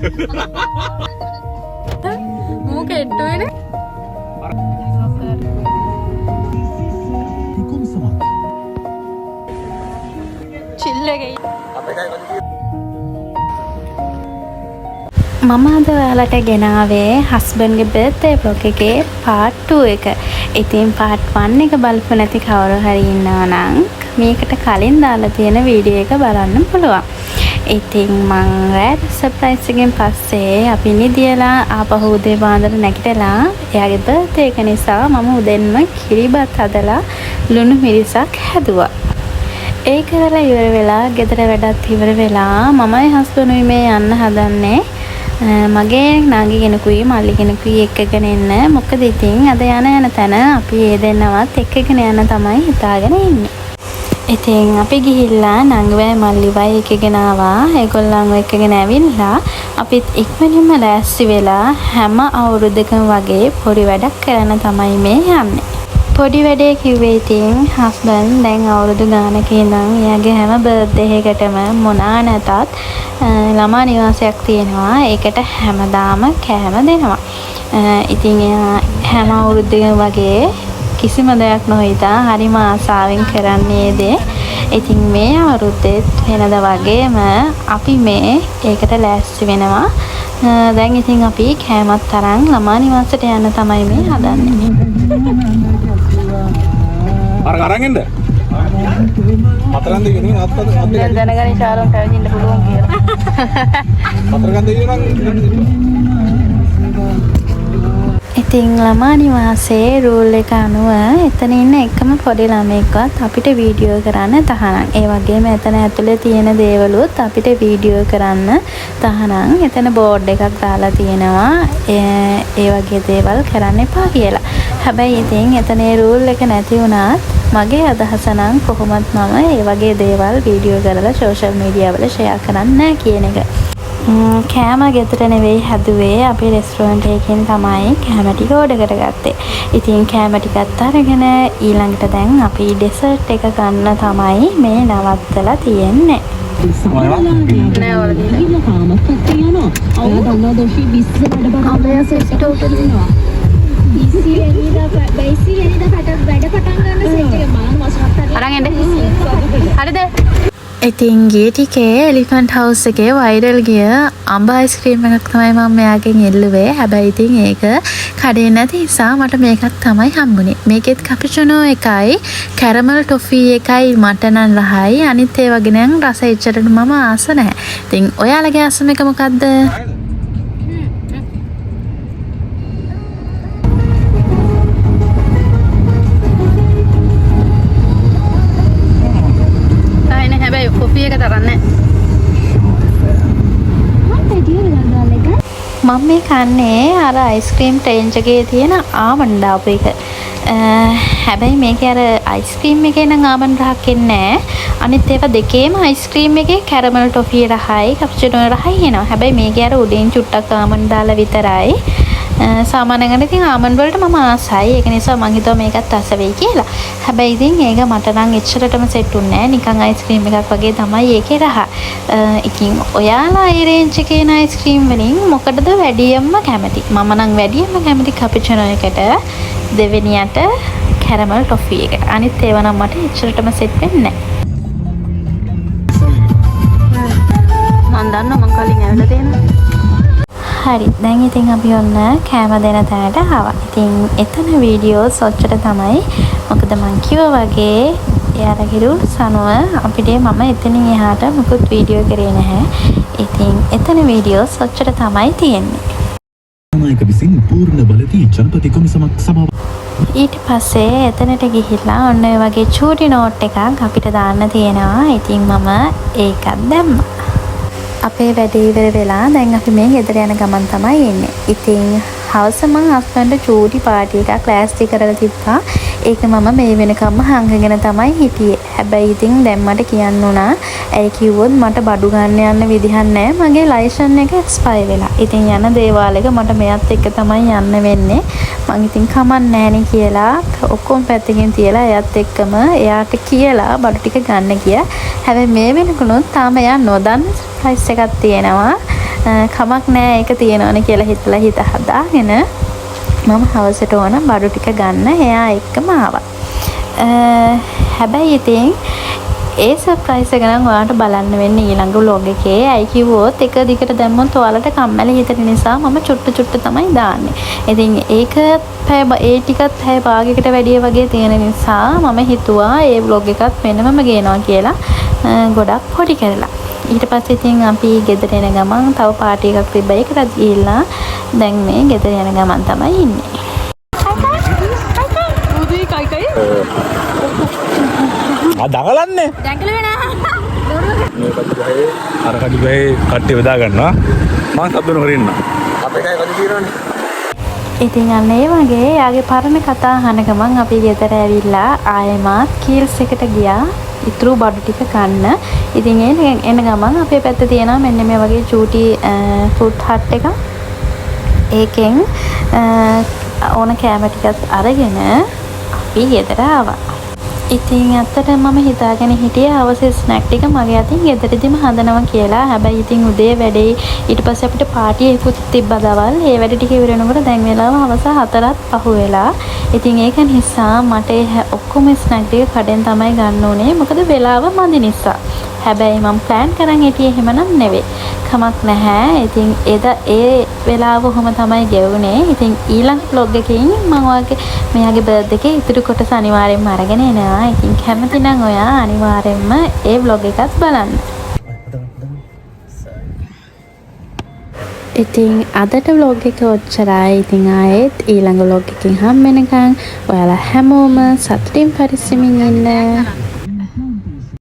Muka itu ini. Chill lagi. මම අද ඔයාලට ගෙනාවේ හස්බන්ඩ්ගේ බර්ත්ඩේ බ්ලොග් එකේ part 2 එක. ඉතින් part 1 එක බලපු නැති කවුරු හරි ඉන්නවා නම් මේකට කලින් දාලා තියෙන වීඩියෝ එක බලන්න පුළුවන්. ඉතින් මං රැඩ් සර්ප්‍රයිස් එකෙන් පස්සේ අපි නිදියලා ආපහු උදේ පාන්දර නැගිටලා එයාගේ බර්ත්ඩේ එක නිසා මම උදෙන්ම කිරිබත් හදලා ලුණු මිරිසක් හැදුවා. ඒ කරලා ඉවර වෙලා ගෙදර වැඩත් ඉවර වෙලා මමයි හස්බන්ඩ්ුයි මේ යන්න හදන්නේ. මගේ නාගි කෙනෙකුයි මල්ලි කෙනෙකුයි එක්කගෙන එන්න. මොකද ඉතින් අද යන තැන අපි ඒ දෙන්නවත් එක්කගෙන යන්න තමයි හිතාගෙන ඉන්නේ. ඉතින් අපි ගිහිල්ලා නංගිවයි මල්ලිවයි එක්කගෙන ආවා. ඒගොල්ලන්ව එක්කගෙන ඇවිල්ලා අපිත් ඉක්මනින්ම ලෑස්ති වෙලා හැම අවුරුද්දකම වගේ පොඩි වැඩක් කරන්න තමයි මේ යන්නේ. පොඩි වැඩේ කිව්වේ ඉතින් හස්බන්ඩ් දැන් අවුරුදු ගානක ඉඳන් එයාගේ හැම බර්ත්ඩේ එකකටම මොනා නැතත් ළමා නිවාසයක් තියෙනවා. ඒකට හැමදාම කෑම දෙනවා. ඉතින් එයා හැම අවුරුද්දකම වගේ කිසිම දෙයක් නොහිතා හරිම ආසාවෙන් කරන්නේ දේ. ඉතින් මේ අවුරුද්දෙත් වෙනද වගේම අපි මේ ඒකට ලෑස්ති වෙනවා. දැන් ඉතින් අපි කෑමත් තරම් ළමා නිවාසයට යන්න තමයි මේ හදන්නේ. අරන් එන්න. මතරන් දෙන්නේ අත්පත් දැන් දැනගනි ශාලොන් පැවිදින්න පුළුවන් කියලා. මතරන් දෙන්නේ නම් ඉතින් ළමා නිවාසේ රූල් එක අනුව එතන ඉන්න එකම පොඩි ළමෙක්වත් අපිට වීඩියෝ කරන්න තහනම්. ඒ වගේම එතන ඇතුලේ තියෙන දේවලුත් අපිට වීඩියෝ කරන්න තහනම්. එතන බෝඩ් එකක් දාලා තියෙනවා ඒ වගේ දේවල් කරන්න එපා කියලා. හැබැයි ඉතින් එතන ඒ රූල් එක නැති වුණත් මගේ අදහස නම් කොහොමත් මම ඒ වගේ දේවල් වීඩියෝ කරලා සෝෂල් මීඩියා වල ෂෙයා කරන්නේ නැහැ කියන එක. කෑම ගෙදර නෙවෙයි හැදුවේ අපි රෙස්ටුරන්ට් එකකින් තමයි කෑම ටික ඕඩර් කරගත්තේ. ඉතින් කෑම ටිකත් අරගෙන ඊළඟට දැන් අපි ඩෙසර්ට් එක ගන්න තමයි මේ නවත්තලා තියෙන්නේ. නෑ වල දින කාමත් යනවා. ඔයා දන්නවා දොෂි 20 වැඩ බඩ අපේ සෙට් එක උපදිනවා. 20 වෙනිදා වැඩ පටන් ගන්න සෙට් එක මාන මාසයක් අරන් එන්න. හරිද? ඉතින් ගිය ටිකේ එලිෆන්ට් හවුස් එකේ වයිරල් ගිය අඹ අයිස්ක්‍රීම් එකක් තමයි මම මෙයාගෙන් එල්ලුවේ. හැබැයි ඉතින් ඒක කඩේ නැති නිසා මට මේකක් තමයි හම්බුනේ. මේකෙත් කැපිචිනෝ එකයි කැරමල් ටොෆී එකයි මට නම් රහයි. අනිත් ඒ වගේ නම් රස එච්චරට මම ආස නැහැ. ඉතින් ඔයාලගේ ආසම එක මොකද්ද? කොෆි එක තරන්නේ. මම මේ කන්නේ අර අයිස්ක්‍රීම් ට්‍රේන්ජ් එකේ තියෙන ආමන්ඩ් දාපු එක. හැබැයි මේකේ අර අයිස්ක්‍රීම් එකේ නම් ආමන්ඩ් රහක් එන්නේ නැහැ. අනිත් ඒවා දෙකේම අයිස්ක්‍රීම් එකේ කැරමල් ටොෆී රහයි කැප්චිනෝ රහයි එනවා. හැබැයි මේකේ අර උඩින් චුට්ටක් ආමන්ඩ් දාලා විතරයි. සාමාන්‍යයෙන් ඉතින් ආමන්ඩ් වලට මම ආසයි. ඒක නිසා මං හිතුවා මේකත් අස වෙයි කියලා. හැබැයි ඉතින් ඒක මට නම් එච්චරටම සෙට් උන්නේ නැහැ. නිකන් අයිස්ක්‍රීම් එකක් වගේ තමයි ඒකේ රහ. ඉතින් ඔයාලා ඒ රේන්ජ් එකේ න අයිස්ක්‍රීම් වලින් මොකටද වැඩියෙන්ම කැමති? මම නම් වැඩියෙන්ම කැමති කැපිචිනෝ එකට, දෙවෙනියට කැරමල් ටොෆී එකට. අනිත් ඒවා නම් මට එච්චරටම සෙට් වෙන්නේ නැහැ. මම දන්නවා මං කලින් ඇවිල්ලා තියෙනවා. හරි දැන් ඉතින් අපි ඔන්න කෑම දෙන තැනට ආවා. ඉතින් එතන වීඩියෝස් ඔච්චර තමයි. මොකද මං කිව්වා වගේ එයාලගේ රුල්ස් අනුව අපිට මම එතනින් එහාට මොකුත් වීඩියෝ කරේ නැහැ. ඉතින් එතන වීඩියෝස් ඔච්චර තමයි තියෙන්නේ. නායක විසින් පූර්ණ බලදී ජනපති කොමිසමක් සභාව ඊට පස්සේ එතනට ගිහිල්ලා ඔන්න ඔය වගේ චූටි නෝට් එකක් අපිට දාන්න තියෙනවා. ඉතින් මම ඒකත් දැම්මා. අපේ වැඩේ ඉවර වෙලා දැන් අපි මේ ගෙදර යන ගමන් තමයි එන්නේ. ඉතින් හවස මං හස්බන්ඩ් චූටි පාටි එකක් ලෑස්ති කරලා තිබ්බා. ඒක මම මේ වෙනකම්ම හංගගෙන තමයි හිටියේ. හැබැයි ඉතින් දැන් මට කියන්න උනා ඇයි කිව්වොත් මට බඩු ගන්න යන්න විදිහක් නැහැ. මගේ ලයිසන් එක එක්ස්පයර් වෙලා. ඉතින් යන දේවාල එක මට මෙයත් එක්ක තමයි යන්න වෙන්නේ. මං ඉතින් කමක් නැහනේ කියලා ඔක්කොම පැත්තකින් තියලා එයත් එක්කම එයාට කියලා බඩු ටික ගන්න ගියා. හැබැයි මේ වෙනකනොත් තාම එයා නොදන්න ප්‍රයිස් එකක් තියෙනවා. කමක් නෑ ඒක තියෙනවනේ කියලා හිතලා හිත හදාගෙන මම හවසට ඕන බඩු ටික ගන්න එයා එක්කම ආවා. හැබැයි ඉතින් ඒ සර්ප්‍රයිස් එක නම් ඔයාලට බලන්න වෙන්නේ ඊළඟ vlog එකේ. අයි කිව්වොත් එක දිගට දැම්මොත් ඔයාලට කම්මැලි හිතෙන නිසා මම චුට්ට තමයි දාන්නේ. ඉතින් ඒක ඒ ටිකත් පැය භාගයකට වැඩිය වගේ තියෙන නිසා මම හිතුවා ඒ vlog එකත් වෙනමම ගේනවා කියලා ගොඩක් පොඩි කරලා. ඊට පස්සේ ඉතින් අපි ගෙදර එන ගමන් තව පාටි එකක් තිබ්බ ඒකටත් ගිහිල්ලා දැන් මේ ගෙදර යන ගමන් තමයි ඉන්නේ. දඟලන්නේ අර කඩි ගහේ කට්ටිය බෙදා ගන්නවා මම සබ්බන හොරින්න අපේ කයි කඩි తీරවනේ. ඉතින් අන්න ඒ වගේ යාගේ පරණ කතා අහන ගමන් අපි ගෙදර ඇවිල්ලා ආයෙමත් කීල්ස් එකට ගියා ඉතුරු බඩු ටික ගන්න. ඉතින් එන ගමන් අපේ පැත්තේ තියෙනවා මෙන්න මේ වගේ චූටි ෆුඩ් හට් එකක්. ඒකෙන් ඕන කෑම ටිකත් අරගෙන අපි ගෙදර ආවා. ඉතින් ඇත්තට මම හිතාගෙන හිටියේ අවශ්‍ය ස්නැක් ටික මගේ අතින් ගෙදරදිම හදනවා කියලා. හැබැයි ඉතින් උදේ වැඩේ ඊට පස්සේ අපිට පාටි එකකුත් තිබ්බා දවල්. ඒ වැඩ ටික ඉවර වෙනකොට දැන් වෙලාව හවස 4ත් පහු වෙලා. ඉතින් ඒක නිසා මට ඔක්කොම ස්නැක් ටික කඩෙන් තමයි ගන්න උනේ. මොකද වෙලාව මදි නිසා. හැබැයි මම ප්ලෑන් කරන් හිටියේ එහෙමනම් නෙවෙයි. කමක් නැහැ. ඉතින් ඒ වෙලාව කොහොම තමයි ගෙවුනේ. ඉතින් ඊළඟ vlog එකකින් මම ඔයාගේ මෙයාගේ බර්ත්ඩේ එකේ ඉතුරු කොටස අනිවාර්යෙන්ම අරගෙන එනවා. ඉතින් කැමති නම් ඔයා අනිවාර්යෙන්ම ඒ vlog එකත් බලන්න. ඉතින් අදට vlog එක ඔච්චරයි. ඉතින් ආයෙත් ඊළඟ vlog එකකින් හම් වෙනකන් ඔයාලා හැමෝම සතුටින් පරිස්සමින් ඉන්න.